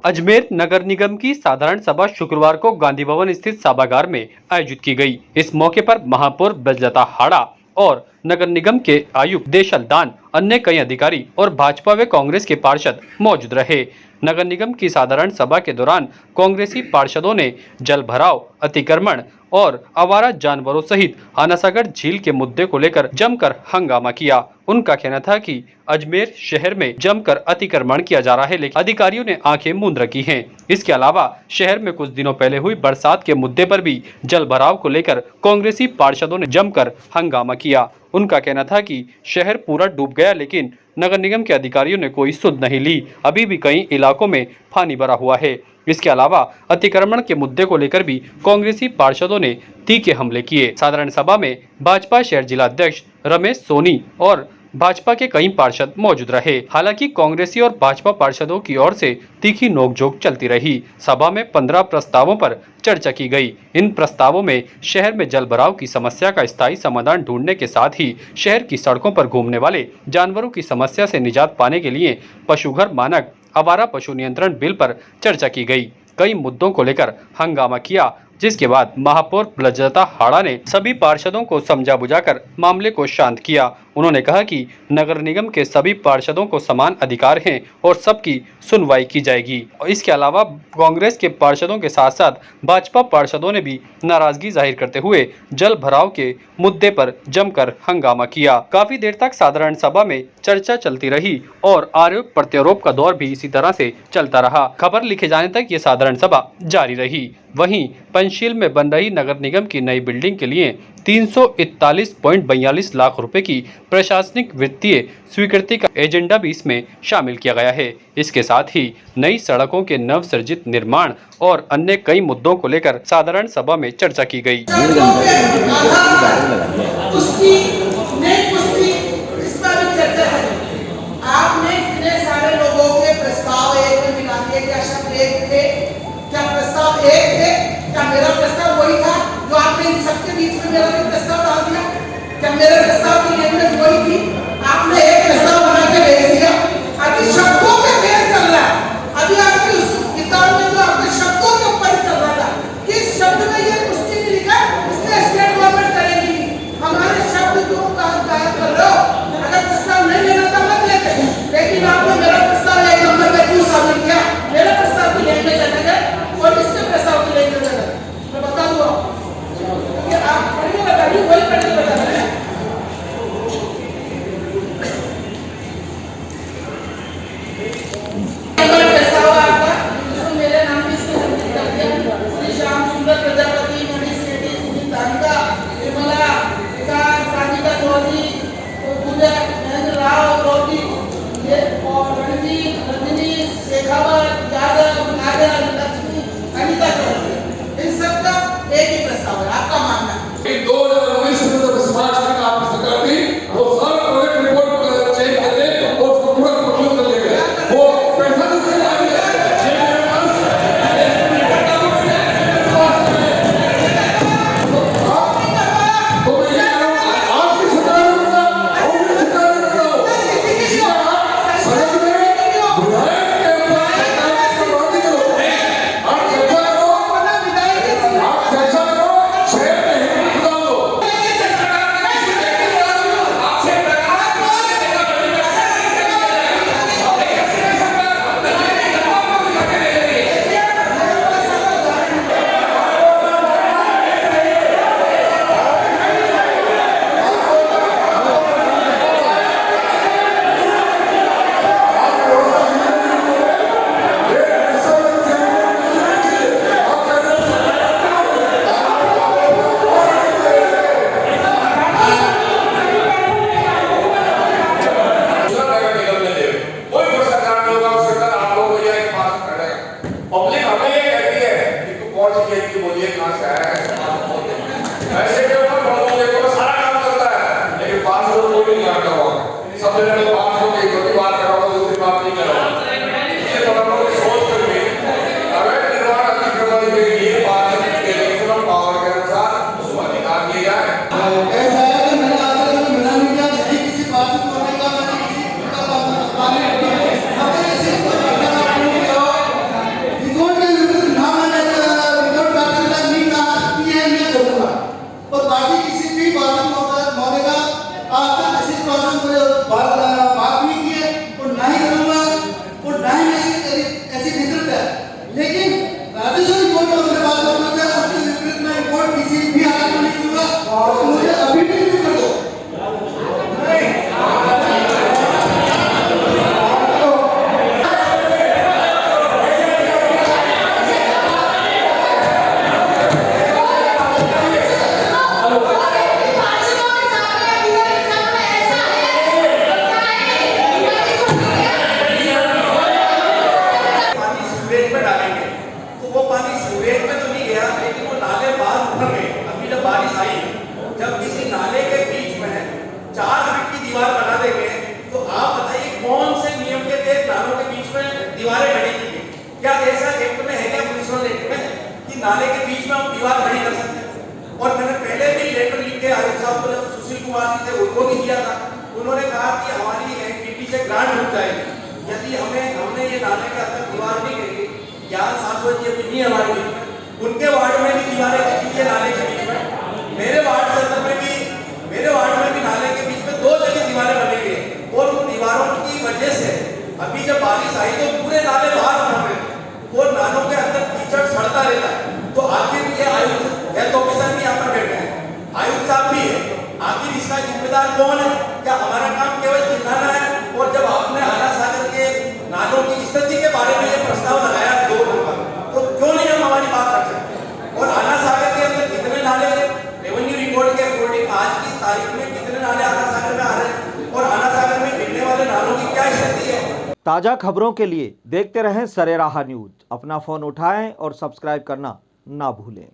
अजमेर नगर निगम की साधारण सभा शुक्रवार को गांधी भवन स्थित सभागार में आयोजित की गई। इस मौके पर महापौर ब्रजलता हाड़ा और नगर निगम के आयुक्त देशल दान, अन्य कई अधिकारी और भाजपा व कांग्रेस के पार्षद मौजूद रहे। नगर निगम की साधारण सभा के दौरान कांग्रेसी पार्षदों ने जल भराव, अतिक्रमण और आवारा जानवरों सहित आनासागढ़ झील के मुद्दे को लेकर जमकर हंगामा किया। उनका कहना था कि अजमेर शहर में जमकर अतिक्रमण किया जा रहा है, लेकिन अधिकारियों ने आंखें मूंद रखी हैं। इसके अलावा शहर में कुछ दिनों पहले हुई बरसात के मुद्दे पर भी जल भराव को लेकर कांग्रेसी पार्षदों ने जमकर हंगामा किया। उनका कहना था कि शहर पूरा डूब गया, लेकिन नगर निगम के अधिकारियों ने कोई सुध नहीं ली। अभी भी कई इलाकों में पानी भरा हुआ है। इसके अलावा अतिक्रमण के मुद्दे को लेकर भी कांग्रेसी पार्षदों ने तीखे हमले किए। साधारण सभा में भाजपा शहर जिला अध्यक्ष रमेश सोनी और भाजपा के कई पार्षद मौजूद रहे। हालांकि कांग्रेसी और भाजपा पार्षदों की ओर से तीखी नोकझोंक चलती रही। सभा में 15 प्रस्तावों पर चर्चा की गई। इन प्रस्तावों में शहर में जल भराव की समस्या का स्थायी समाधान ढूंढने के साथ ही शहर की सड़कों पर घूमने वाले जानवरों की समस्या से निजात पाने के लिए पशुघर मानक आवारा पशु नियंत्रण बिल पर चर्चा की गई। कई मुद्दों को लेकर हंगामा किया, जिसके बाद महापौर ब्रजलता हाड़ा ने सभी पार्षदों को समझा बुझाकर मामले को शांत किया। उन्होंने कहा कि नगर निगम के सभी पार्षदों को समान अधिकार हैं और सबकी सुनवाई की जाएगी। और इसके अलावा कांग्रेस के पार्षदों के साथ साथ भाजपा पार्षदों ने भी नाराजगी जाहिर करते हुए जल भराव के मुद्दे पर जमकर हंगामा किया। काफी देर तक साधारण सभा में चर्चा चलती रही और आरोप प्रत्यारोप का दौर भी इसी तरह से चलता रहा। खबर लिखे जाने तक ये साधारण सभा जारी रही। वहीं पंचशील में बन रही नगर निगम की नई बिल्डिंग के लिए 341.42 लाख रुपए की प्रशासनिक वित्तीय स्वीकृति का एजेंडा भी इसमें शामिल किया गया है। इसके साथ ही नई सड़कों के नव सृजित निर्माण और अन्य कई मुद्दों को लेकर साधारण सभा में चर्चा की गई। मेरा प्रस्ताव वही था जो आपने इन सबके बीच में मेरा भी प्रस्ताव डाल दिया। जब मेरे प्रस्ताव की लैंग्वेज वही थी, आपने एक प्रस्ताव बना के भेज दिया। अभी शब्दों पे फेर चल रहा है। अभी आपकी उस किताब में जो आपके शब्दों के ऊपर चल रहा था, किस शब्द में ये कुछ नहीं लिखा, इसलिए स्टेट गवर्नमेंट करेगी। हमारे शब्द को गायब कर रहे हो। अगर प्रस्ताव नहीं लेना था मत लेते, लेकिन आपने मेरा प्रस्ताव एक नंबर पे क्यों शामिल किया? मेरे प्रस्ताव की लैंग्वेज अलग है और इसके प्रस्ताव की लैंग्वेज अलग है। मैं बता दूं आप पढ़िए, बताइए, वही पढ़िए, बता रहे हैं। प्रस्ताव आपका जो मेरे नाम पे इसमें सबमिट कर दिया। श्री श्याम सुंदर प्रजापति, मनीष सेठी, सुनील धारिका, विमला विकास, राधिका चौधरी, पूजा महेंद्र राव चौधरी, ये और रणजीत, रजनी, शेखावत, यादव, नागर, लक्ष्मी, अनिता चौधरी, इन सबका एक ही प्रस्ताव है। आपका मानना इन 2019 में जब समाज की आपकी सरकार थी, वो सारा प्रोजेक्ट रिपोर्ट चेंज कर दे और उसको पूरा प्रपोज कर देगा। वो पैसा तो से आ गया ऐसे के ऊपर बोलोगे तो सारा काम चलता है, लेकिन 500 कोई नहीं करता होगा। सब जगह तो 500 की कोई बात करोगे, दूसरी बात नहीं करोगे। ये तो हम लोग सोच कर भी अवैध निर्माण अतिक्रमण के लिए बात के मैक्सिमम पावर के अनुसार उसको अधिकार दिया जाए। ऐसा है कि मैंने आगे मना नहीं किया, नहीं किसी बात को करने का, नहीं किसी का पानी नहीं है। हमें ऐसे कोई करना नहीं है। क्या ऐसा एक्ट में है क्या म्युनिसिपल एक्ट में कि नाले के बीच में हम दीवार खड़ी कर सकते हैं? और मैंने पहले भी लेटर लिख के आयुक्त साहब को, जब सुशील कुमार जी थे उनको भी दिया था, उन्होंने कहा कि हमारी एनटीपी से ग्रांट रुक जाएगी यदि हमने ये नाले के अंदर दीवार नहीं करी। ज्ञान शाश्वत जी अभी नहीं हमारे बीच में, उनके वार्ड में भी दीवारें खींची है नाले के बीच में, मेरे वार्ड में भी नाले के बीच में 2 जगह दीवारें बनी हुई है। और उन दीवारों की वजह से अभी जब बारिश आई तो पूरे नाले बाहर बना हुए और नालों के अंदर कीचड़ सड़ता रहता है। तो आखिर ये आयुक्त हेल्थ ऑफिसर भी यहाँ पर बैठे हैं, आयुक्त साहब भी है, आखिर इसका जिम्मेदार कौन है? क्या हमारा काम केवल चिल्लाना है? और जब आपने आना सागर के नालों की स्थिति के बारे में ये प्रस्ताव लगाया 2 नंबर, तो क्यों नहीं हम हमारी बात रख सकते? और आना सागर के अंदर कितने नाले, रेवेन्यू रिकॉर्ड के अकॉर्डिंग आज की तारीख में कितने नाले आना सागर में आ रहे हैं और आना सागर में गिरने वाले नालों की क्या स्थिति है? ताज़ा खबरों के लिए देखते रहें सरेराह न्यूज। अपना फ़ोन उठाएं और सब्सक्राइब करना ना भूलें।